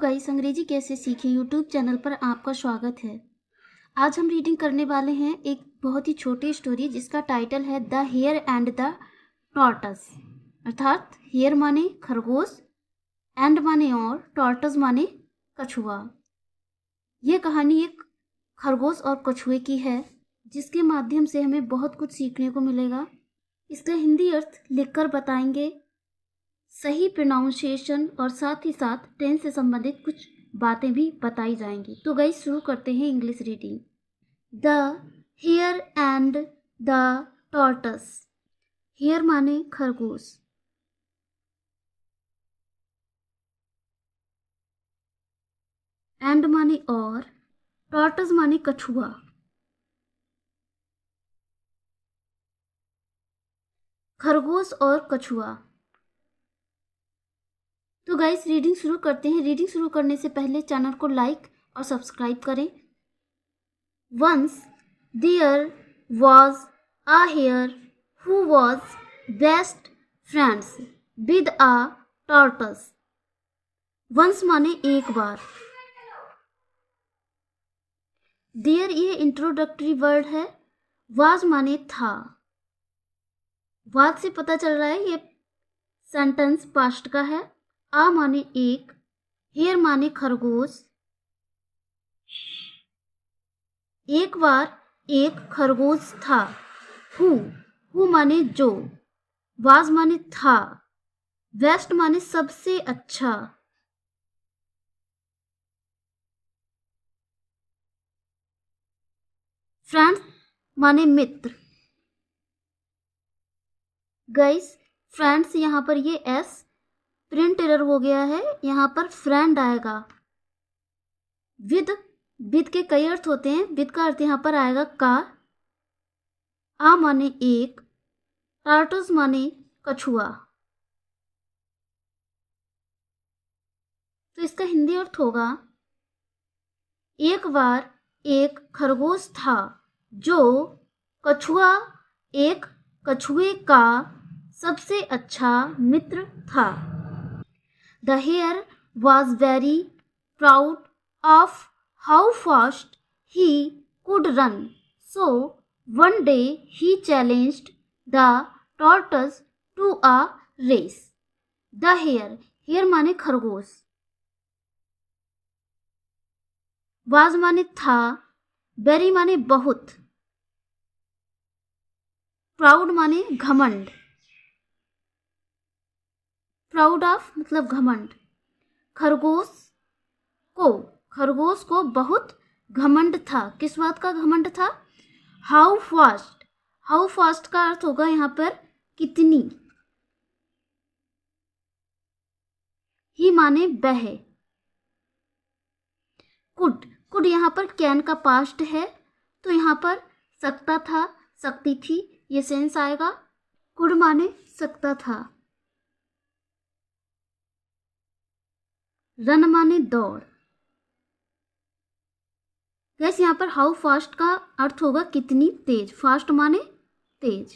Guys, अंग्रेजी कैसे सीखें यूट्यूब चैनल पर आपका स्वागत है। आज हम रीडिंग करने वाले हैं एक बहुत ही छोटी स्टोरी जिसका टाइटल है द हेयर एंड द टॉर्टस। अर्थात हेयर माने खरगोश, एंड माने और, टॉर्टस माने कछुआ। यह कहानी एक खरगोश और कछुए की है जिसके माध्यम से हमें बहुत कुछ सीखने को मिलेगा। इसका हिंदी अर्थ लिखकर बताएंगे, सही प्रोनाउंसिएशन और साथ ही साथ टेंस से संबंधित कुछ बातें भी बताई जाएंगी। तो गाइस शुरू करते हैं English reading. The hare and the tortoise. Hare माने खरगोश, एंड माने और, टॉर्टस माने कछुआ। खरगोश और कछुआ। तो गाइस रीडिंग शुरू करते हैं। रीडिंग शुरू करने से पहले चैनल को लाइक और सब्सक्राइब करें। Once there was a hare who was best friends with a tortoise. Once माने एक बार। देयर ये इंट्रोडक्टरी वर्ड है। वाज माने था। वाज से पता चल रहा है ये सेंटेंस पास्ट का है। आ माने एक, हेयर माने खरगोश। एक बार एक खरगोश था। हु माने जो, वाज माने था, बेस्ट माने सबसे अच्छा। फ्रेंड्स माने मित्र। गाइस फ्रेंड्स यहाँ पर ये एस प्रिंट एरर हो गया है, यहाँ पर फ्रेंड आएगा। विद के कई अर्थ होते हैं। विद का अर्थ यहाँ पर आएगा का। आ माने एक, टार्टस माने कछुआ। तो इसका हिंदी अर्थ होगा, एक बार एक खरगोश था जो एक कछुए का सबसे अच्छा मित्र था। The hare was very proud of how fast he could run. So one day he challenged the tortoise to a race. The hare माने खरगोश, was माने था, very माने बहुत, proud माने घमंड। प्राउड ऑफ मतलब घमंड। खरगोश को बहुत घमंड था। किस बात का घमंड था? हाउ फास्ट का अर्थ होगा यहाँ पर कितनी। ही माने वह। कुड यहाँ पर कैन का पास्ट है, तो यहाँ पर सकता था, सकती थी, ये सेंस आएगा। कुड माने सकता था। रन माने दौड़। गैस यहाँ पर हाउ फास्ट का अर्थ होगा कितनी तेज। फास्ट माने तेज।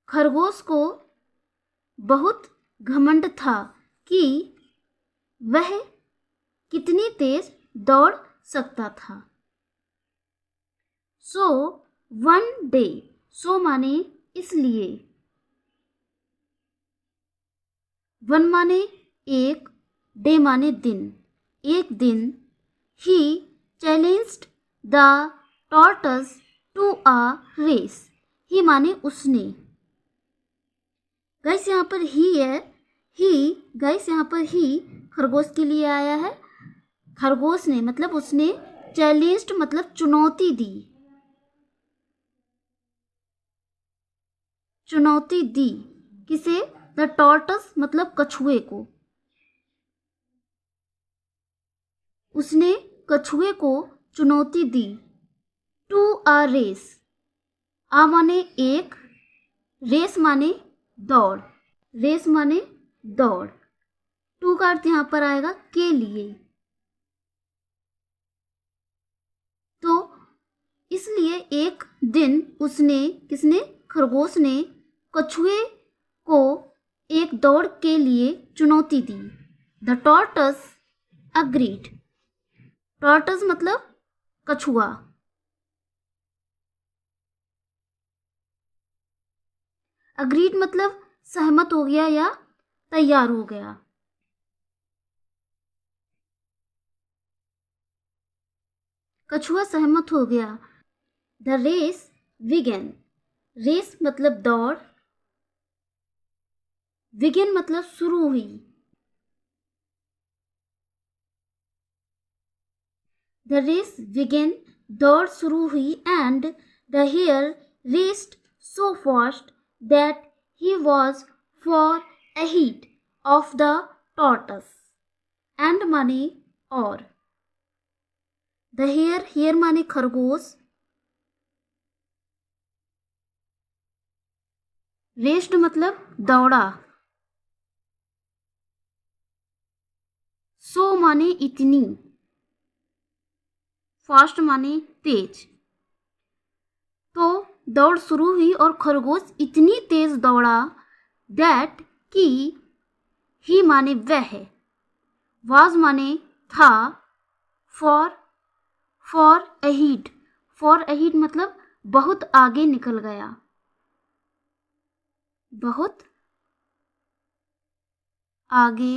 खरगोश को बहुत घमंड था कि वह कितनी तेज दौड़ सकता था। सो वन डे, सो माने इसलिए, वन माने एक, डे माने दिन, एक दिन। He challenged the tortoise to a race. He माने उसने। गाइस यहाँ पर ही है। गाइस यहाँ पर ही खरगोश के लिए आया है। खरगोश ने मतलब उसने, चैलेंज्ड मतलब चुनौती दी। चुनौती दी किसे? द टॉर्टस मतलब कछुए को। उसने कछुए को चुनौती दी। टू अ रेस, आ माने एक, रेस माने दौड़, रेस माने दौड़। टू का अर्थ यहाँ पर आएगा के लिए। तो इसलिए एक दिन किसने? खरगोश ने कछुए को एक दौड़ के लिए चुनौती दी। The टॉर्टस agreed. टॉर्टस मतलब कछुआ। अग्रीड मतलब सहमत हो गया या तैयार हो गया। कछुआ सहमत हो गया। The race begin. रेस मतलब दौड़, बिगिन मतलब शुरू हुई। द रेस बिगेन, दौड़ शुरू हुई। And the hare raced so fast that he was far ahead of the tortoise. And माने और। द हेयर, हेयर माने खरगोश। रेस्ड मतलब दौड़ा। सो माने इतनी। फास्ट माने तेज। तो दौड़ शुरू हुई और खरगोश इतनी तेज दौड़ा दैट कि ही माने वह, वाज माने था, फॉर अहीड, फॉर अहीड मतलब बहुत आगे निकल गया, बहुत आगे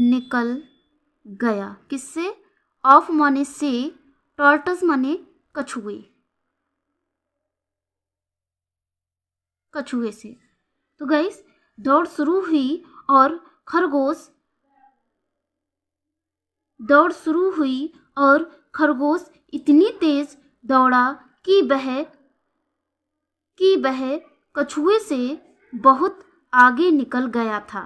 निकल गया। किससे? ऑफ माने से, टॉर्टस माने कछुए, कछुए से। तो गाइस, दौड़ शुरू हुई और खरगोश, दौड़ शुरू हुई और खरगोश इतनी तेज दौड़ा कि वह कछुए से बहुत आगे निकल गया था।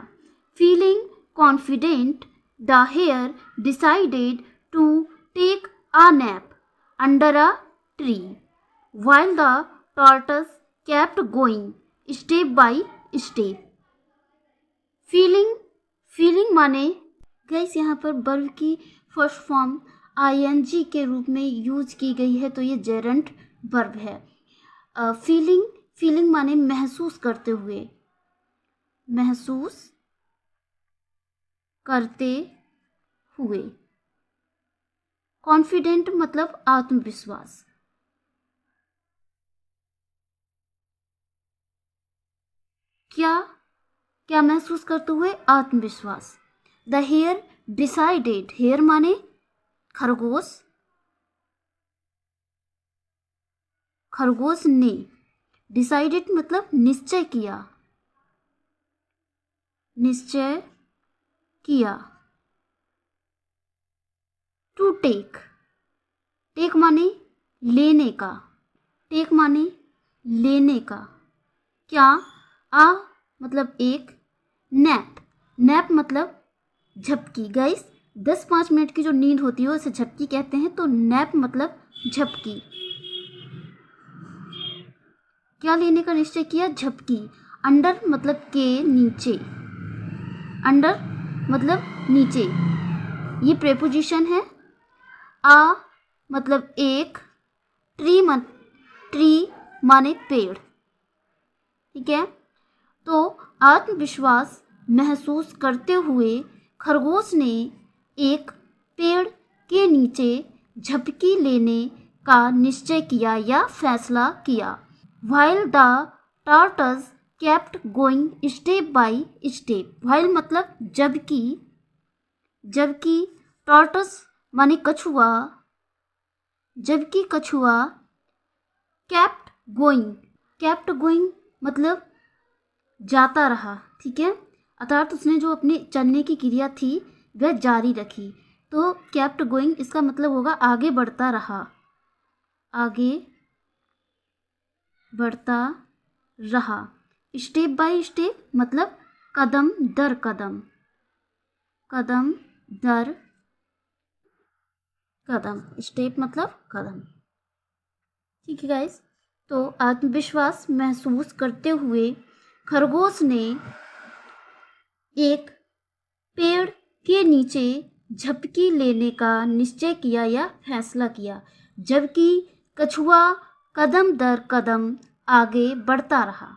Feeling confident, the hare decided to take a nap under a tree while the tortoise kept going step by step। Feeling, feeling माने गैस यहाँ पर वर्ब की फर्स्ट फॉर्म आईएनजी के रूप में यूज की गई है, तो ये जेरंट वर्ब है। फीलिंग, फीलिंग माने महसूस करते हुए, महसूस करते हुए। कॉन्फिडेंट मतलब आत्मविश्वास। क्या क्या महसूस करते हुए? आत्मविश्वास। द हेयर डिसाइडेड, हेयर माने खरगोश, खरगोश ने, डिसाइडेड मतलब निश्चय किया, निश्चय किया। टू टेक, टेक माने लेने का, टेक माने लेने का। क्या? आ मतलब एक, नैप, नैप मतलब झपकी। गाइस, 10-5 मिनट की जो नींद होती है उसे झपकी कहते हैं, तो नैप मतलब झपकी। क्या लेने का निश्चय किया? झपकी। अंडर मतलब के नीचे, अंडर मतलब नीचे, ये प्रेपोजिशन है। आ मतलब एक, ट्री माने पेड़, ठीक है। तो आत्मविश्वास महसूस करते हुए खरगोश ने एक पेड़ के नीचे झपकी लेने का निश्चय किया या फैसला किया। While the tortoise kept going step by step, while मतलब जबकि, जबकि टॉर्टस माने कछुआ, जबकि कछुआ kept going, kept going मतलब जाता रहा, ठीक है। अर्थात उसने जो अपनी चलने की क्रिया थी वह जारी रखी, तो kept going इसका मतलब होगा आगे बढ़ता रहा, आगे बढ़ता रहा। स्टेप बाय स्टेप मतलब कदम दर कदम, कदम दर कदम, स्टेप मतलब कदम, ठीक है गाइस। तो आत्मविश्वास महसूस करते हुए खरगोश ने एक पेड़ के नीचे झपकी लेने का निश्चय किया या फैसला किया, जबकि कछुआ कदम दर कदम आगे बढ़ता रहा।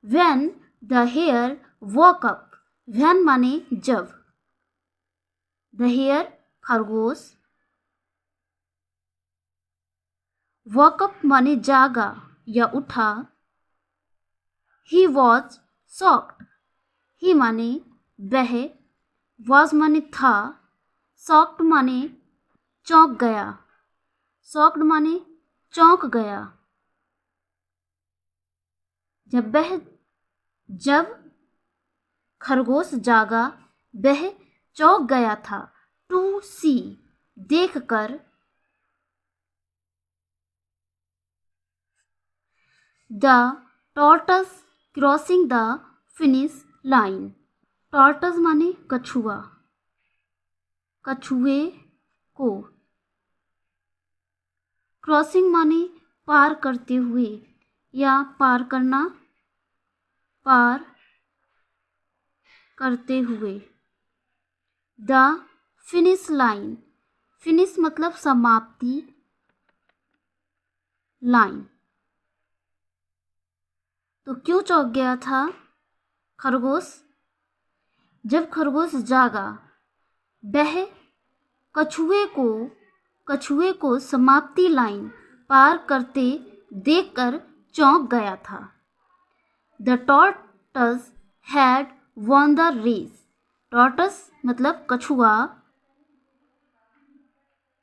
When the hare woke up, when माने जब, द हेयर खरगोश, वॉक अप माने जागा या उठा, ही वॉज शॉक्ड, ही माने वह, वॉज माने था, शॉक्ड माने चौंक गया, शॉक्ड माने चौंक गया। जब खरगोश जागा वह चौंक गया था। टू सी देखकर, the tortoise crossing the finish line, tortoise माने कछुआ, कछुए को, क्रॉसिंग माने पार करते हुए या पार करना, पार करते हुए। द फिनिश लाइन, फिनिश मतलब समाप्ति, लाइन। तो क्यों चौंक गया था खरगोश? जब खरगोश जागा वह कछुए को समाप्ति लाइन पार करते देखकर चौंक गया था। The tortoise had won the race, tortoise मतलब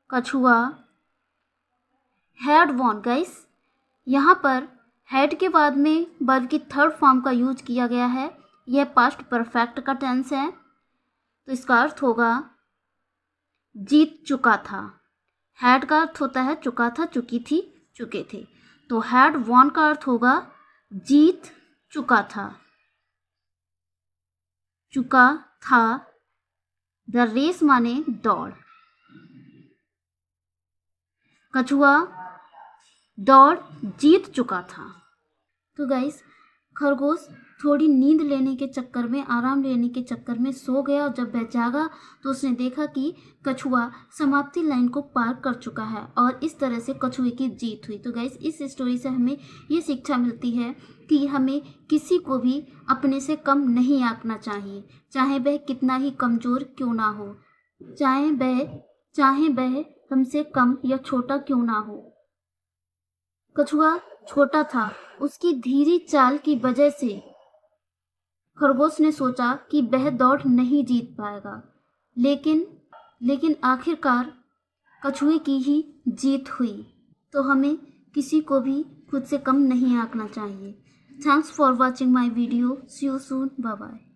कछुआ, हैड वॉन। गाइस यहाँ पर हैड के बाद में वर्ब की थर्ड फॉर्म का यूज किया गया है। यह पास्ट परफेक्ट का टेंस है, तो इसका अर्थ होगा जीत चुका था। हैड का अर्थ होता है चुका था, चुकी थी, चुके थे। तो हैड वॉन का अर्थ होगा जीत चुका था, चुका था। द रेस माने दौड़, कछुआ दौड़ जीत चुका था। तो गाइस खरगोश थोड़ी नींद लेने के चक्कर में, आराम लेने के चक्कर में सो गया और जब वह जागा तो उसने देखा कि कछुआ समाप्ति लाइन को पार कर चुका है और इस तरह से कछुए की जीत हुई। तो गाइस इस स्टोरी से हमें ये शिक्षा मिलती है कि हमें किसी को भी अपने से कम नहीं आंकना चाहिए, चाहे वह कितना ही कमज़ोर क्यों ना हो, चाहे वह हमसे कम या छोटा क्यों ना हो। कछुआ छोटा था, उसकी धीरी चाल की वजह से खरगोश ने सोचा कि वह दौड़ नहीं जीत पाएगा, लेकिन आखिरकार कछुए की ही जीत हुई। तो हमें किसी को भी खुद से कम नहीं आंकना चाहिए। Thanks for watching my video. See you soon. Bye bye.